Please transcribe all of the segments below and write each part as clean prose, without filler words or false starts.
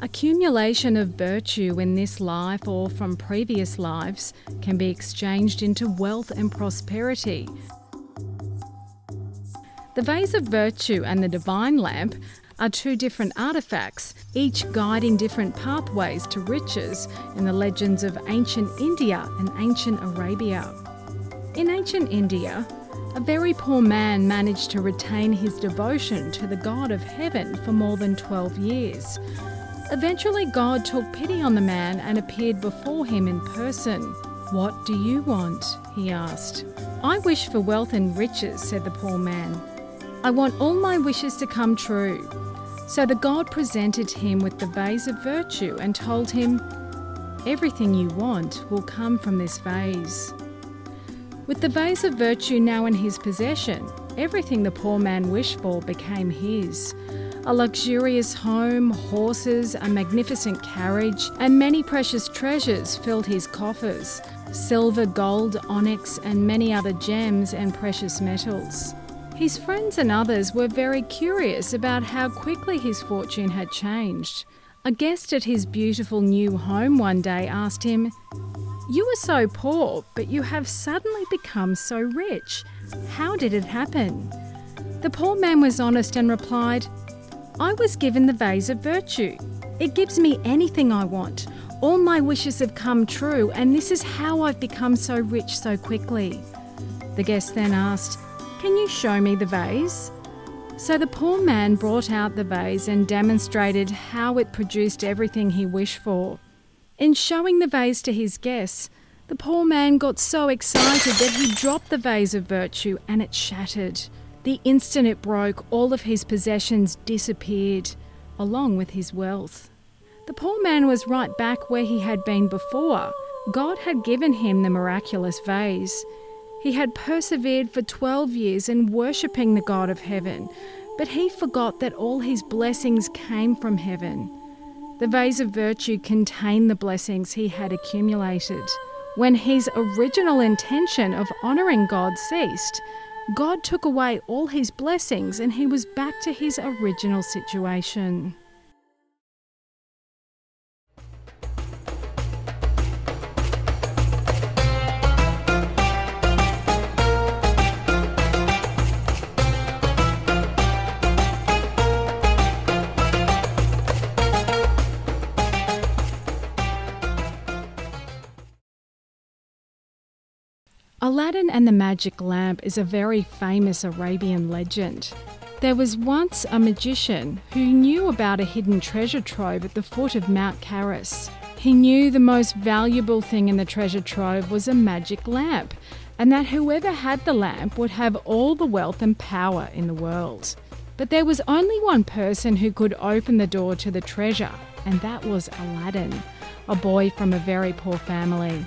Accumulation of virtue in this life or from previous lives can be exchanged into wealth and prosperity. The vase of virtue and the divine lamp are two different artefacts, each guiding different pathways to riches in the legends of ancient India and ancient Arabia. In ancient India, a very poor man managed to retain his devotion to the God of heaven for more than 12 years. Eventually, God took pity on the man and appeared before him in person. "What do you want?" he asked. "I wish for wealth and riches," said the poor man. "I want all my wishes to come true." So the God presented him with the vase of virtue and told him, "Everything you want will come from this vase." With the vase of virtue now in his possession, everything the poor man wished for became his. A luxurious home, horses, a magnificent carriage, and many precious treasures filled his coffers: silver, gold, onyx, and many other gems and precious metals. His friends and others were very curious about how quickly his fortune had changed. A guest at his beautiful new home one day asked him, "You were so poor, but you have suddenly become so rich. How did it happen?" The poor man was honest and replied, "I was given the vase of virtue. It gives me anything I want. All my wishes have come true, and this is how I've become so rich so quickly." The guest then asked, "Can you show me the vase?" So the poor man brought out the vase and demonstrated how it produced everything he wished for. In showing the vase to his guests, the poor man got so excited that he dropped the vase of virtue and it shattered. The instant it broke, all of his possessions disappeared, along with his wealth. The poor man was right back where he had been before. God had given him the miraculous vase. He had persevered for 12 years in worshipping the God of heaven, but he forgot that all his blessings came from heaven. The vase of virtue contained the blessings he had accumulated. When his original intention of honouring God ceased, God took away all his blessings and he was back to his original situation. Aladdin and the Magic Lamp is a very famous Arabian legend. There was once a magician who knew about a hidden treasure trove at the foot of Mount Caris. He knew the most valuable thing in the treasure trove was a magic lamp, and that whoever had the lamp would have all the wealth and power in the world. But there was only one person who could open the door to the treasure, and that was Aladdin, a boy from a very poor family.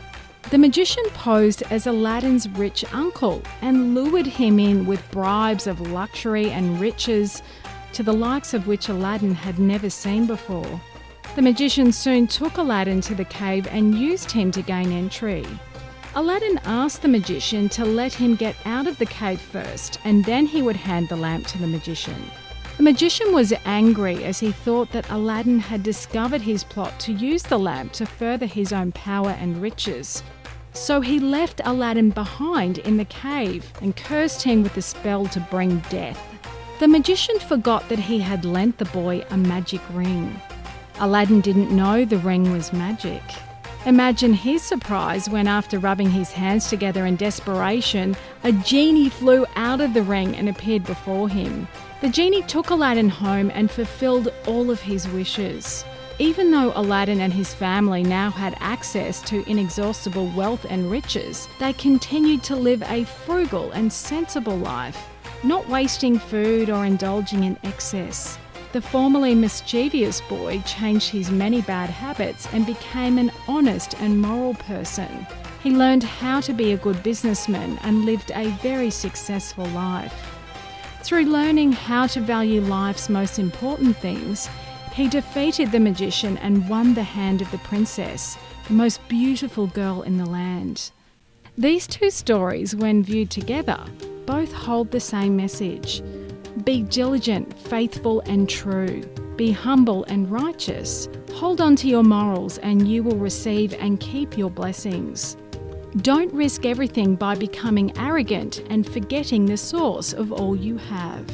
The magician posed as Aladdin's rich uncle and lured him in with bribes of luxury and riches, to the likes of which Aladdin had never seen before. The magician soon took Aladdin to the cave and used him to gain entry. Aladdin asked the magician to let him get out of the cave first, and then he would hand the lamp to the magician. The magician was angry as he thought that Aladdin had discovered his plot to use the lamp to further his own power and riches. So he left Aladdin behind in the cave and cursed him with a spell to bring death. The magician forgot that he had lent the boy a magic ring. Aladdin didn't know the ring was magic. Imagine his surprise when, after rubbing his hands together in desperation, a genie flew out of the ring and appeared before him. The genie took Aladdin home and fulfilled all of his wishes. Even though Aladdin and his family now had access to inexhaustible wealth and riches, they continued to live a frugal and sensible life, not wasting food or indulging in excess. The formerly mischievous boy changed his many bad habits and became an honest and moral person. He learned how to be a good businessman and lived a very successful life. Through learning how to value life's most important things, he defeated the magician and won the hand of the princess, the most beautiful girl in the land. These two stories, when viewed together, both hold the same message. Be diligent, faithful and true. Be humble and righteous. Hold on to your morals and you will receive and keep your blessings. Don't risk everything by becoming arrogant and forgetting the source of all you have.